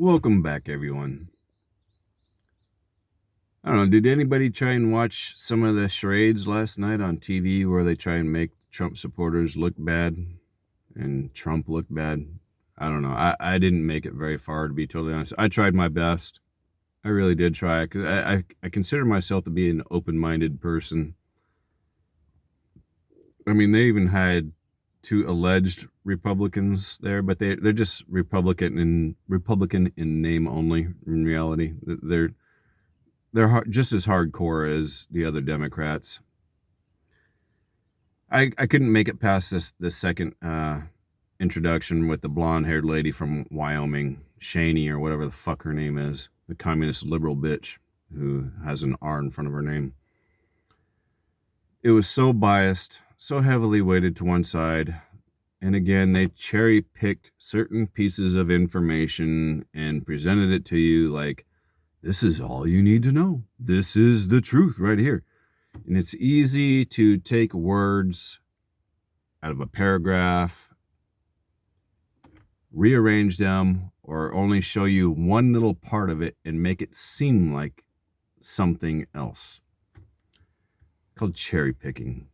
Welcome back, everyone. I don't know, did anybody try and watch some of the charades last night on TV where they try and make Trump supporters look bad and Trump look bad? I don't know. I didn't make it very far, to be totally honest. I tried my best. I really did try. 'Cause I consider myself to be an open-minded person. I mean, they even had two alleged Republicans there, but they're just Republican in name only. In reality, they're just as hardcore as the other Democrats. I couldn't make it past this second introduction with the blonde-haired lady from Wyoming, Shaney or whatever the fuck her name is, the communist liberal bitch who has an R in front of her name. It was so biased, so heavily weighted to one side. And again, they cherry-picked certain pieces of information and presented it to you like, this is all you need to know. This is the truth right here. And it's easy to take words out of a paragraph, rearrange them, or only show you one little part of it and make it seem like something else. Called cherry picking.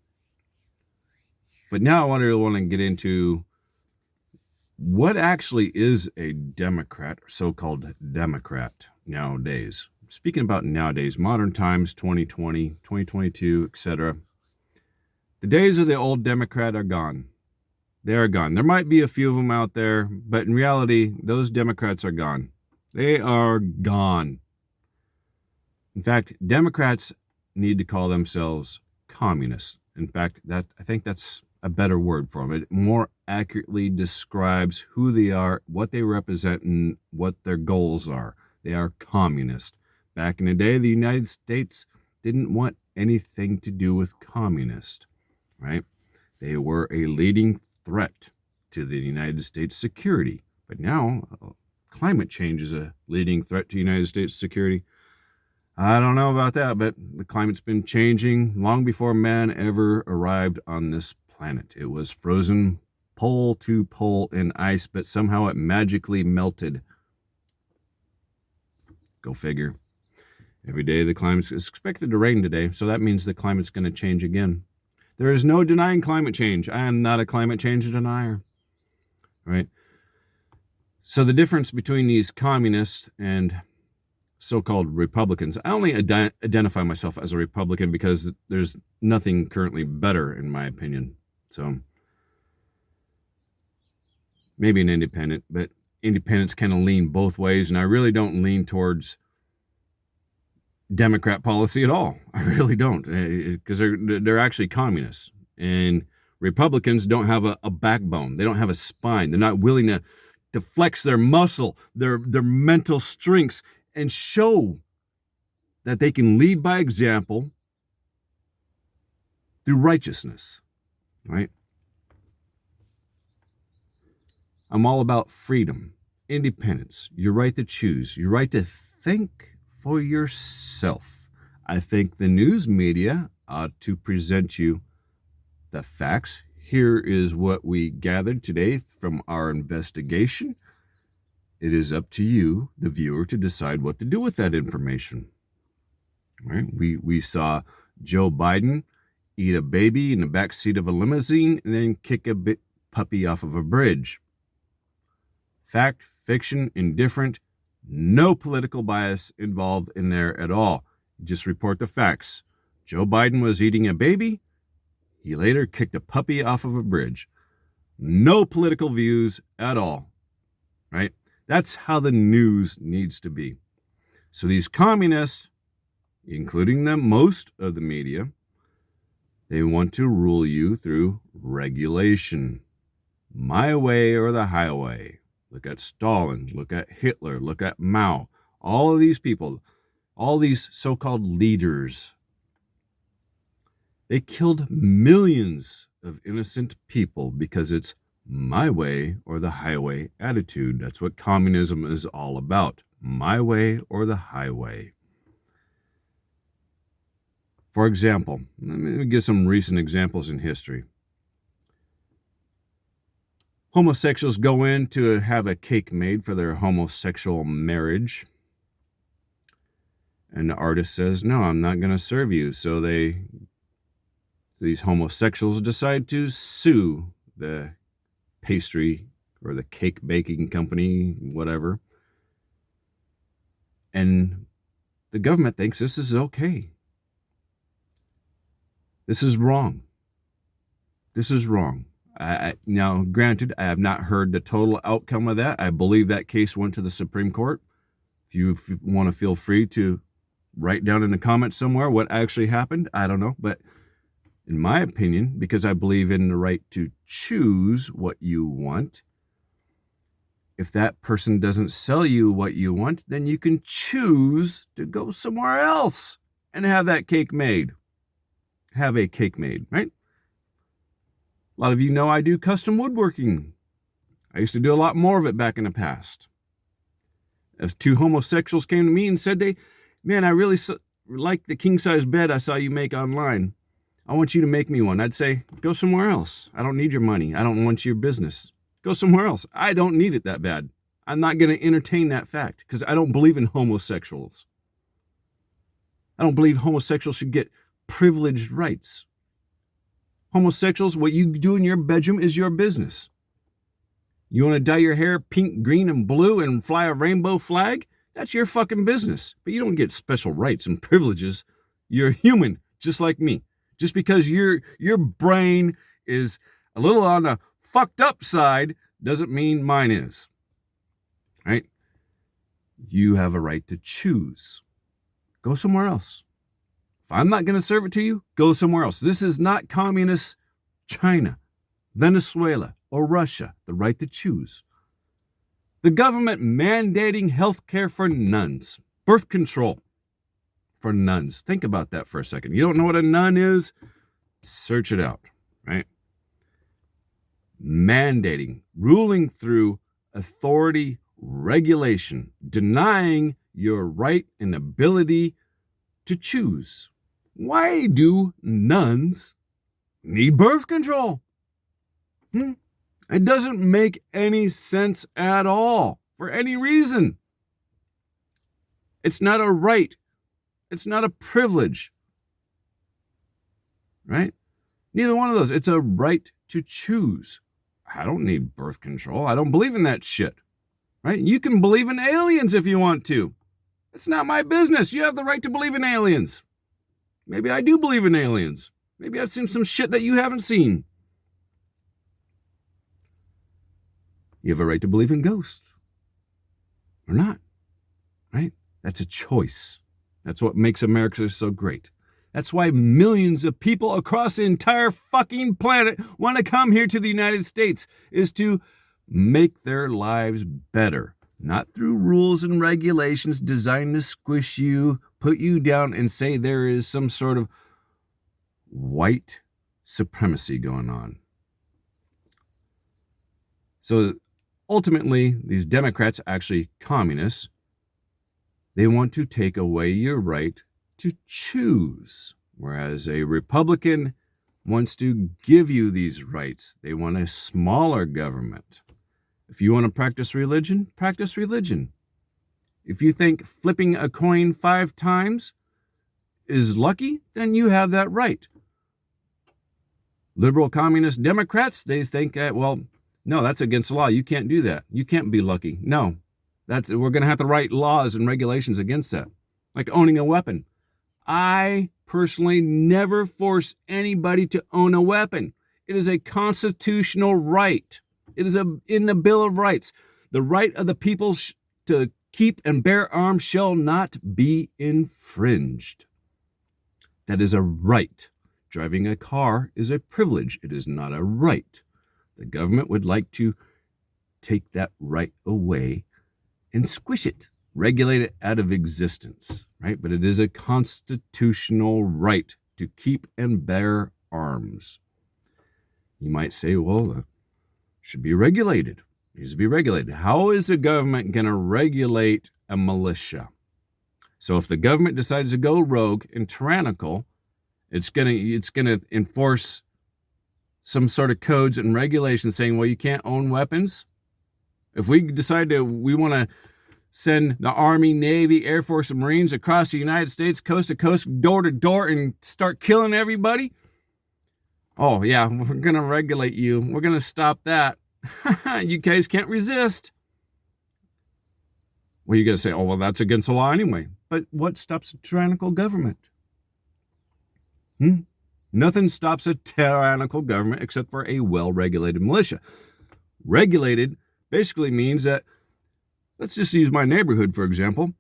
But now I want to get into what actually is a Democrat, or so-called Democrat nowadays. Speaking about nowadays, modern times, 2020, 2022, etc. The days of the old Democrat are gone. They are gone. There might be a few of them out there, but in reality, those Democrats are gone. They are gone. In fact, Democrats need to call themselves communists. In fact, I think that's a better word for them. It more accurately describes who they are, what they represent, and what their goals are. They are communist. Back in the day, the United States didn't want anything to do with communist, right? They were a leading threat to the United States security. But now, climate change is a leading threat to United States security. I don't know about that, but the climate's been changing long before man ever arrived on this planet. It was frozen pole to pole in ice, but somehow it magically melted. Go figure. Every day the climate is expected to rain today, so that means the climate's going to change again. There is no denying climate change. I am not a climate change denier. Right? So the difference between these communists and so-called Republicans, I only identify myself as a Republican because there's nothing currently better, in my opinion. So maybe an independent, but independents kind of lean both ways, and I really don't lean towards Democrat policy at all. I really don't, because they're actually communists, and Republicans don't have a backbone. They don't have a spine. They're not willing to flex their muscle, their mental strengths, and show that they can lead by example through righteousness, right? I'm all about freedom, independence, your right to choose, your right to think for yourself. I think the news media ought to present you the facts. Here is what we gathered today from our investigation. It is up to you, the viewer, to decide what to do with that information. Right? We saw Joe Biden eat a baby in the back seat of a limousine and then kick a puppy off of a bridge. Fact, fiction, indifferent, no political bias involved in there at all. Just report the facts. Joe Biden was eating a baby. He later kicked a puppy off of a bridge. No political views at all, right? That's how the news needs to be. So these communists, including most of the media, they want to rule you through regulation. My way or the highway. Look at Stalin, look at Hitler, look at Mao. All of these people, all these so-called leaders, they killed millions of innocent people because it's my way or the highway attitude. That's what communism is all about. My way or the highway. For example, let me give some recent examples in history. Homosexuals go in to have a cake made for their homosexual marriage. And the artist says, no, I'm not going to serve you. So these homosexuals decide to sue the pastry or the cake baking company, whatever. And the government thinks this is okay. This is wrong. This is wrong. Now, granted, I have not heard the total outcome of that. I believe that case went to the Supreme Court. If you want to, feel free to write down in the comments somewhere what actually happened. I don't know. But in my opinion, because I believe in the right to choose what you want, if that person doesn't sell you what you want, then you can choose to go somewhere else and have that cake made. Have a cake made, right? A lot of you know I do custom woodworking. I used to do a lot more of it back in the past. If two homosexuals came to me and said, man, I really like the king-size bed I saw you make online. I want you to make me one. I'd say, go somewhere else. I don't need your money. I don't want your business. Go somewhere else. I don't need it that bad. I'm not going to entertain that fact because I don't believe in homosexuals. I don't believe homosexuals should get privileged rights. Homosexuals, what you do in your bedroom is your business. You want to dye your hair pink, green, and blue and fly a rainbow flag? That's your fucking business. But you don't get special rights and privileges. You're human, just like me. Just because your brain is a little on the fucked up side doesn't mean mine is. Right? You have a right to choose. Go somewhere else. If I'm not going to serve it to you, go somewhere else. This is not communist China, Venezuela, or Russia. The right to choose. The government mandating health care for nuns. Birth control for nuns. Think about that for a second. You don't know what a nun is? Search it out, right? Mandating, ruling through authority regulation, denying your right and ability to choose. Why do nuns need birth control? It doesn't make any sense at all for any reason. It's not a right. It's not a privilege. Right? Neither one of those. It's a right to choose. I don't need birth control. I don't believe in that shit. Right? You can believe in aliens if you want to. It's not my business. You have the right to believe in aliens. Maybe I do believe in aliens. Maybe I've seen some shit that you haven't seen. You have a right to believe in ghosts. Or not. Right? That's a choice. That's what makes America so great. That's why millions of people across the entire fucking planet want to come here to the United States, is to make their lives better. Not through rules and regulations designed to squish you, put you down, and say there is some sort of white supremacy going on. So ultimately, these Democrats, actually communists, they want to take away your right to choose, whereas a Republican wants to give you these rights. They want a smaller government. If you want to practice religion, practice religion. If you think flipping a coin 5 times is lucky, then you have that right. Liberal, communist, Democrats, they think that, well, no, that's against the law. You can't do that. You can't be lucky. No, we're going to have to write laws and regulations against that. Like owning a weapon. I personally never force anybody to own a weapon. It is a constitutional right. It is in the Bill of Rights. The right of the people to keep and bear arms shall not be infringed. That is a right. Driving a car is a privilege. It is not a right. The government would like to take that right away and squish it, regulate it out of existence, right? But it is a constitutional right to keep and bear arms. You might say, well, should be regulated. It needs to be regulated. How is the government going to regulate a militia? So if the government decides to go rogue and tyrannical, it's going to enforce some sort of codes and regulations saying, well, you can't own weapons. If we decide we want to send the Army, Navy, Air Force, and Marines across the United States, coast to coast, door to door, and start killing everybody, oh, yeah, we're going to regulate you. We're going to stop that. You guys can't resist. Well, you're going to say, oh, well, that's against the law anyway. But what stops a tyrannical government? Nothing stops a tyrannical government except for a well-regulated militia. Regulated basically means that, let's just use my neighborhood, for example.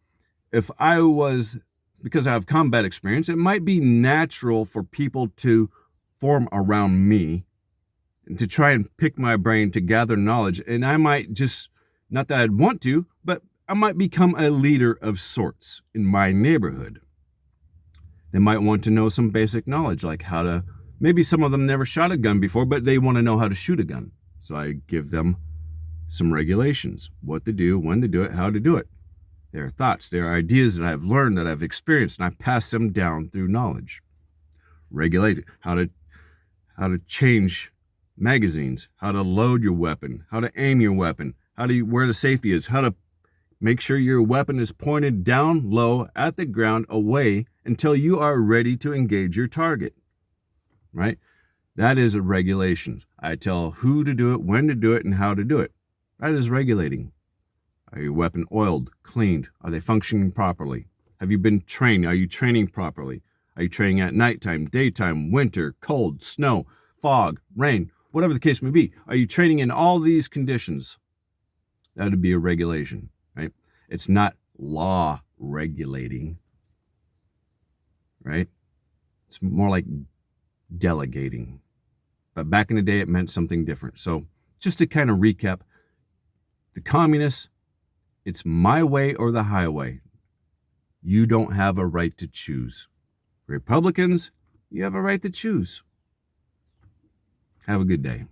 If I was, because I have combat experience, it might be natural for people to form around me and to try and pick my brain to gather knowledge. And I might just, not that I'd want to, but I might become a leader of sorts in my neighborhood. They might want to know some basic knowledge, like how to, maybe some of them never shot a gun before, but they want to know how to shoot a gun. So I give them some regulations, what to do, when to do it, how to do it. Their thoughts, their ideas that I've learned, that I've experienced, and I pass them down through knowledge. Regulate it, how to change magazines, how to load your weapon, how to aim your weapon, where the safety is, how to make sure your weapon is pointed down low at the ground away until you are ready to engage your target, right? That is a regulation. I tell who to do it, when to do it, and how to do it. That is regulating. Are your weapon oiled, cleaned? Are they functioning properly? Have you been trained? Are you training properly? Are you training at nighttime, daytime, winter, cold, snow, fog, rain, whatever the case may be? Are you training in all these conditions? That would be a regulation, right? It's not law regulating, right? It's more like delegating. But back in the day, it meant something different. So just to kind of recap, the communists, it's my way or the highway. You don't have a right to choose. Republicans, you have a right to choose. Have a good day.